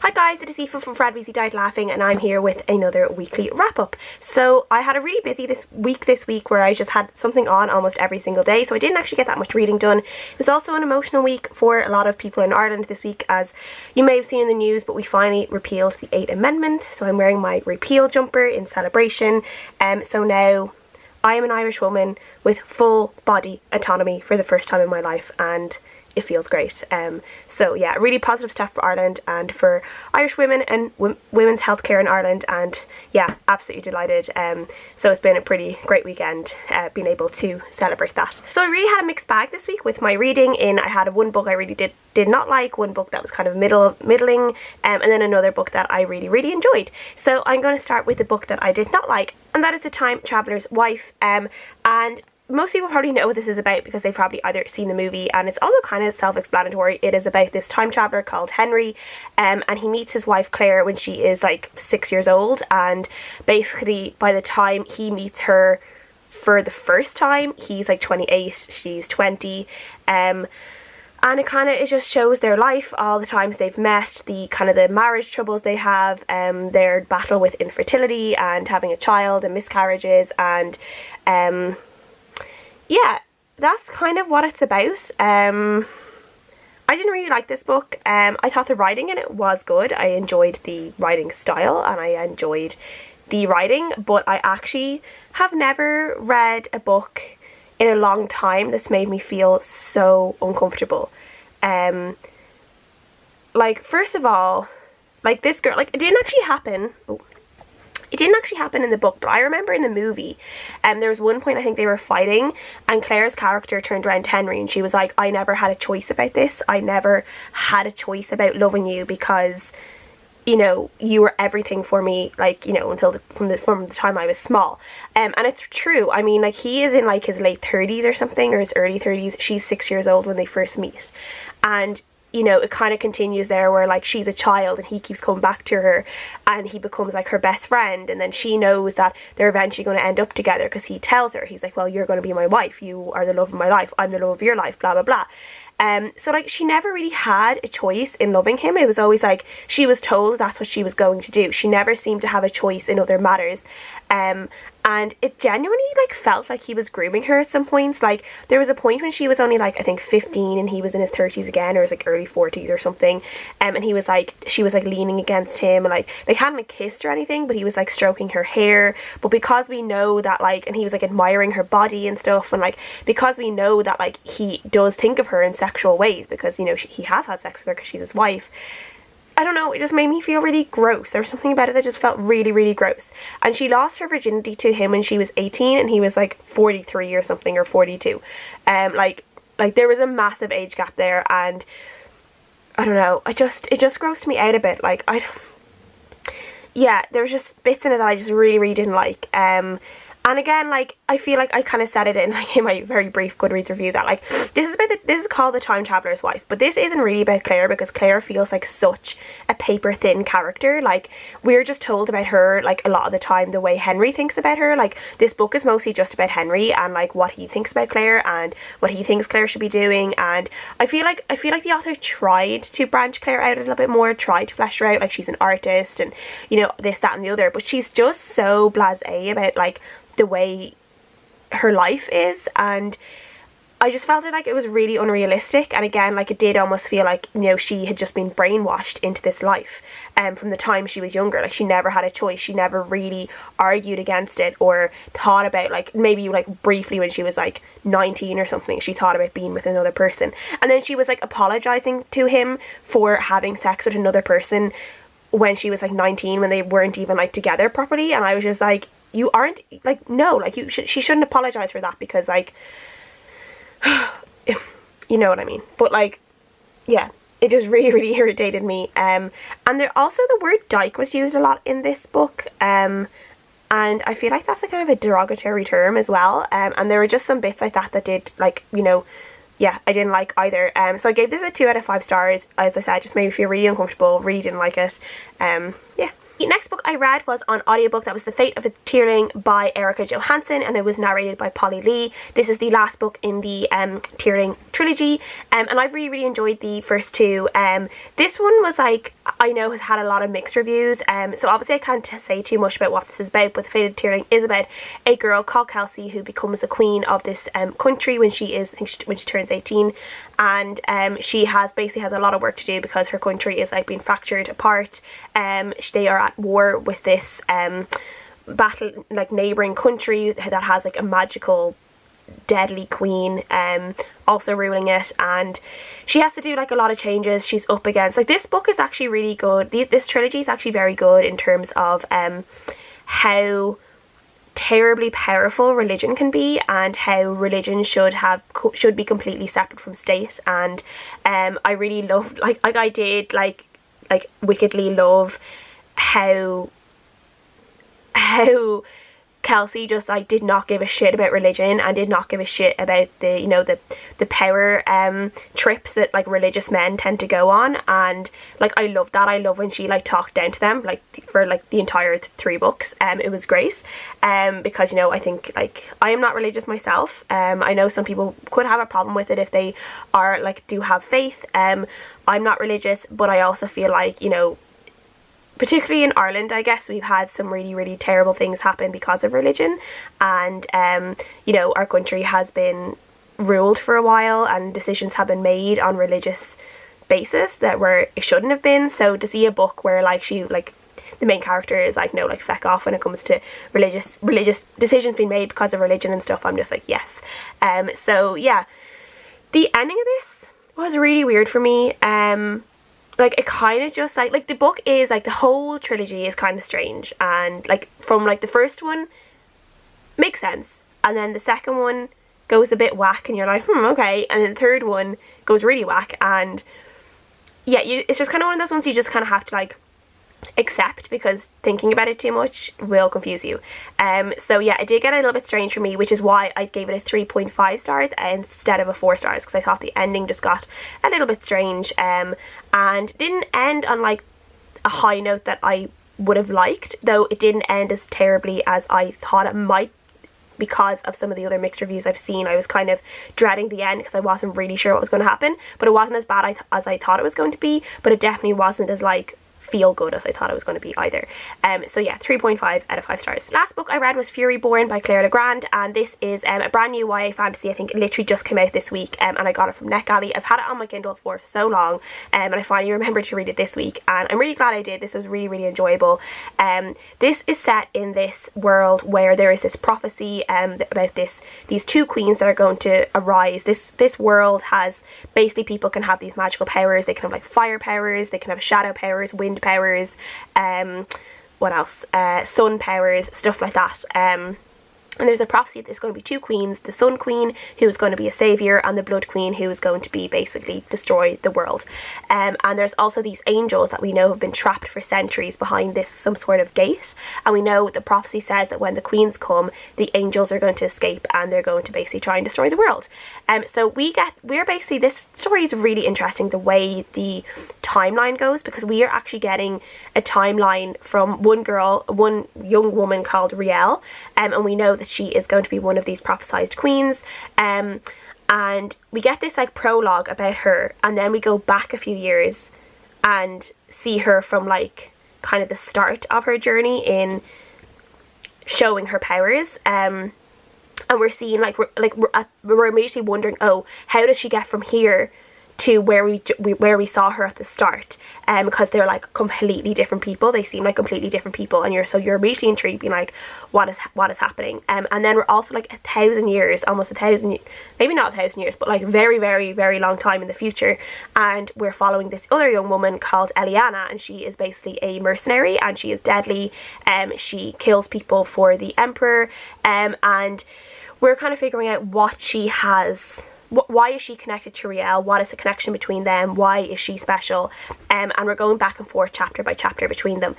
Hi guys, it is Aoife from Fred Weasley Died Laughing, and I'm here with another weekly wrap up. So I had a really busy this week where I just had something on almost every single day, so I didn't actually get that much reading done. It was also an emotional week for a lot of people in Ireland this week, as you may have seen in the news, but we finally repealed the 8th Amendment, so I'm wearing my repeal jumper in celebration. So now I am an Irish woman with full body autonomy for the first time in my life, and it feels great. So yeah, really positive step for Ireland and for Irish women and women's healthcare in Ireland, and yeah, absolutely delighted. So it's been a pretty great weekend being able to celebrate that. So I really had a mixed bag this week with my reading. I had one book I really did not like, one book that was kind of middling, and then another book that I really enjoyed. So I'm going to start with the book that I did not like, and that is The Time Traveller's Wife. And most people probably know what this is about because they've probably either seen the movie, and it's also kind of self-explanatory. It is about this time traveller called Henry, and he meets his wife Claire when she is like 6 years old, and basically by the time he meets her for the first time, he's like 28, she's 20, and it just shows their life, all the times they've met, the kind of the marriage troubles they have, their battle with infertility and having a child and miscarriages, and yeah, that's kind of what it's about. I didn't really like this book. I thought the writing in it was good. I enjoyed the writing style and I enjoyed the writing, but I actually have never read a book in a long time that's made me feel so uncomfortable. Like, first of all, like this girl, like it didn't actually happen. It didn't actually happen in the book, but I remember in the movie, there was one point I think they were fighting, and Claire's character turned around to Henry and she was like, I never had a choice about this. I never had a choice about loving you because, you know, you were everything for me, like, you know, until from the time I was small. And it's true. I mean, like, he is in like his late 30s or something, or his early 30s. She's 6 years old when they first meet. And you know, it kind of continues there where like she's a child and he keeps coming back to her and he becomes like her best friend, and then she knows that they're eventually going to end up together because he tells her, he's like, well, you're going to be my wife, you are the love of my life, I'm the love of your life, blah blah blah. So like she never really had a choice in loving him. It was always like she was told that's what she was going to do. She never seemed to have a choice in other matters. And it genuinely like felt like he was grooming her at some points. Like there was a point when she was only like I think 15 and he was in his 30s again, or his like early 40s or something, and he was like, she was like leaning against him and like they hadn't like kissed or anything, but he was like stroking her hair. But because we know that like, and he was like admiring her body and stuff, and like because we know that like he does think of her in sexual ways because, you know, he has had sex with her because she's his wife. I don't know, it just made me feel really gross. There was something about it that just felt really gross. And she lost her virginity to him when she was 18 and he was like 43 or something, or 42. Like there was a massive age gap there, and I don't know, it just grossed me out a bit. Like yeah, there was just bits in it that I just really didn't like. And again, like, I feel like I kind of said it in my very brief Goodreads review that, like, this is called The Time Traveller's Wife, but this isn't really about Claire because Claire feels like such a paper-thin character. Like, we're just told about her, like, a lot of the time the way Henry thinks about her. Like, this book is mostly just about Henry and, like, what he thinks about Claire and what he thinks Claire should be doing. And I feel like the author tried to branch Claire out a little bit more, tried to flesh her out, like, she's an artist and, you know, this, that and the other, but she's just so blasé about, like, the way her life is, and I just felt it was really unrealistic. And again, like, it did almost feel like, you know, she had just been brainwashed into this life from the time she was younger. Like, she never had a choice, she never really argued against it or thought about, like, maybe like briefly when she was like 19 or something, she thought about being with another person, and then she was like apologizing to him for having sex with another person when she was like 19, when they weren't even like together properly. And I was just like, you aren't, like, no, like, she shouldn't apologize for that because, like, you know what I mean. But, like, yeah, it just really irritated me. And there also, the word dyke was used a lot in this book, and I feel like that's a kind of a derogatory term as well. And there were just some bits like that did, like, you know, yeah, I didn't like either. So I gave this a 2 out of 5 stars. As I said, just made me feel really uncomfortable, really didn't like it. Yeah. The next book I read was on audiobook. That was The Fate of a Tearling by Erika Johansen, and it was narrated by Polly Lee. This is the last book in the Tearling trilogy, and I've really enjoyed the first two. This one was like, I know has had a lot of mixed reviews, so obviously I can't say too much about what this is about, but The Fated Tearling is about a girl called Kelsey who becomes the queen of this country when she turns 18, and she basically has a lot of work to do because her country is like being fractured apart. They are at war with this battle like neighbouring country that has like a magical deadly queen also ruling it, and she has to do like a lot of changes. She's up against, like, this book is actually really good. This trilogy is actually very good in terms of how terribly powerful religion can be, and how religion should be completely separate from state. And I really love, like I did like wickedly love how Kelsey just like did not give a shit about religion, and did not give a shit about the, you know, the power trips that like religious men tend to go on. And like I love that. I love when she like talked down to them like for like the entire 3 books. It was great because, you know, I think like I am not religious myself. I know some people could have a problem with it if they are like do have faith. I'm not religious, but I also feel like, you know, particularly in Ireland, I guess, we've had some really, really terrible things happen because of religion. And, you know, our country has been ruled for a while, and decisions have been made on religious basis that it shouldn't have been. So to see a book where like the main character is like, no, like feck off when it comes to religious decisions being made because of religion and stuff, I'm just like, yes. So yeah, the ending of this was really weird for me. Like it kind of just like the book is like, the whole trilogy is kind of strange, and like from like the first one makes sense, and then the second one goes a bit whack and you're like okay, and then the third one goes really whack, and yeah, it's just kind of one of those ones you just kind of have to like accept, because thinking about it too much will confuse you. So yeah, it did get a little bit strange for me, which is why I gave it a 3.5 stars instead of a 4 stars, because I thought the ending just got a little bit strange and didn't end on like a high note that I would have liked, though it didn't end as terribly as I thought it might. Because of some of the other mixed reviews I've seen, I was kind of dreading the end because I wasn't really sure what was going to happen, but it wasn't as bad as I thought it was going to be, but it definitely wasn't as like feel good as I thought it was going to be either. So yeah, 3.5 out of 5 stars. Last book I read was Furyborn by Claire Legrande, and this is a brand new YA fantasy. I think it literally just came out this week, and I got it from NetGalley. I've had it on my Kindle for so long, and I finally remembered to read it this week, and I'm really glad I did. This was really, really enjoyable. This is set in this world where there is this prophecy about these 2 queens that are going to arise. This world has basically, people can have these magical powers. They can have like fire powers, they can have shadow powers, wind powers, what else, sun powers, stuff like that. And there's a prophecy that there's going to be 2 queens, the Sun Queen, who is going to be a saviour, and the Blood Queen, who is going to be basically destroy the world. And there's also these angels that we know have been trapped for centuries behind this, some sort of gate. And we know the prophecy says that when the queens come, the angels are going to escape, and they're going to basically try and destroy the world. So we're basically, this story is really interesting, the way the timeline goes, because we are actually getting a timeline from one young woman called Riel, and we know that she is going to be one of these prophesized queens, and we get this like prologue about her, and then we go back a few years and see her from like kind of the start of her journey in showing her powers, and we're seeing we're immediately wondering, oh, how does she get from here to where we saw her at the start, because they're like completely different people. They seem like completely different people, and you're immediately intrigued, being like, what is happening? And then we're also like 1,000 years, almost 1,000, maybe not 1,000 years, but like very, very, very long time in the future, and we're following this other young woman called Eliana, and she is basically a mercenary, and she is deadly. She kills people for the Emperor, and we're kind of figuring out what she has. Why is she connected to Riel? What is the connection between them? Why is she special? And we're going back and forth chapter by chapter between them.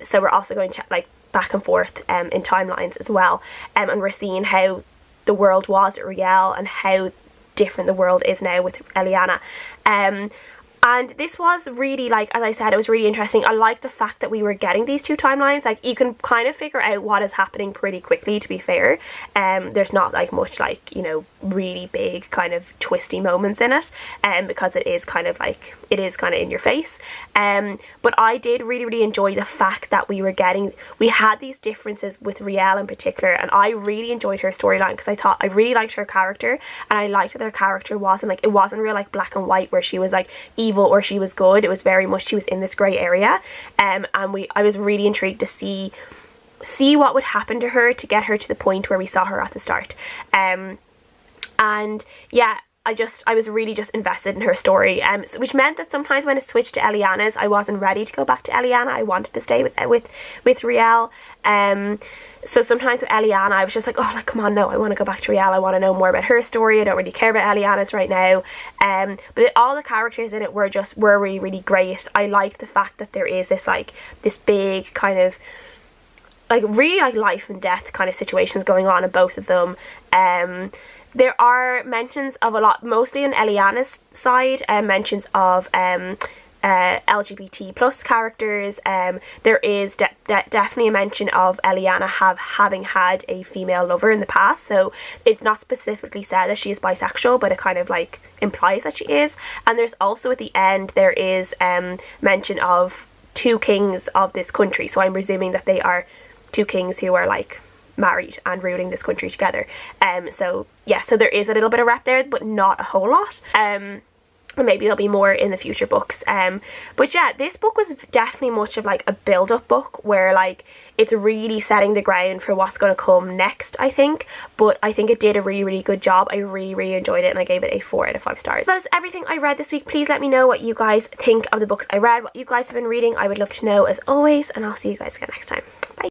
So we're also going like back and forth in timelines as well. And we're seeing how the world was at Riel and how different the world is now with Eliana. And And this was really, like, as I said, it was really interesting. I like the fact that we were getting these two timelines. Like, you can kind of figure out what is happening pretty quickly, to be fair. There's not like much, like, you know, really big kind of twisty moments in it, because it is kind of like, it is kind of in your face. But I did really enjoy the fact that we had these differences with Riel in particular, and I really enjoyed her storyline because I thought I really liked her character, and I liked that their character wasn't like, it wasn't real like black and white where she was like evil or she was good. It was very much, she was in this grey area, and I was really intrigued to see what would happen to her to get her to the point where we saw her at the start. And yeah, I was really just invested in her story, which meant that sometimes when it switched to Eliana's, I wasn't ready to go back to Eliana. I wanted to stay with Riel. So sometimes with Eliana, I was just like, oh, like, come on, no, I want to go back to Riel. I want to know more about her story. I don't really care about Eliana's right now. But all the characters in it were really great. I liked the fact that there is this big kind of, like, really like life and death kind of situations going on in both of them. There are mentions of a lot, mostly on Eliana's side, mentions of LGBT plus characters. There is definitely a mention of Eliana having had a female lover in the past, so it's not specifically said that she is bisexual, but it kind of like implies that she is. And there's also at the end, there is mention of two kings of this country, so I'm presuming that they are two kings who are like married and ruling this country together. So yeah, so there is a little bit of rep there, but not a whole lot. And maybe there'll be more in the future books. But yeah, this book was definitely much of like a build-up book where like it's really setting the ground for what's going to come next, I think. But I think it did a really good job. I really enjoyed it, and I gave it a 4 out of 5 stars. That is everything I read this week. Please let me know what you guys think of the books I read, what you guys have been reading. I would love to know as always, and I'll see you guys again next time. Bye.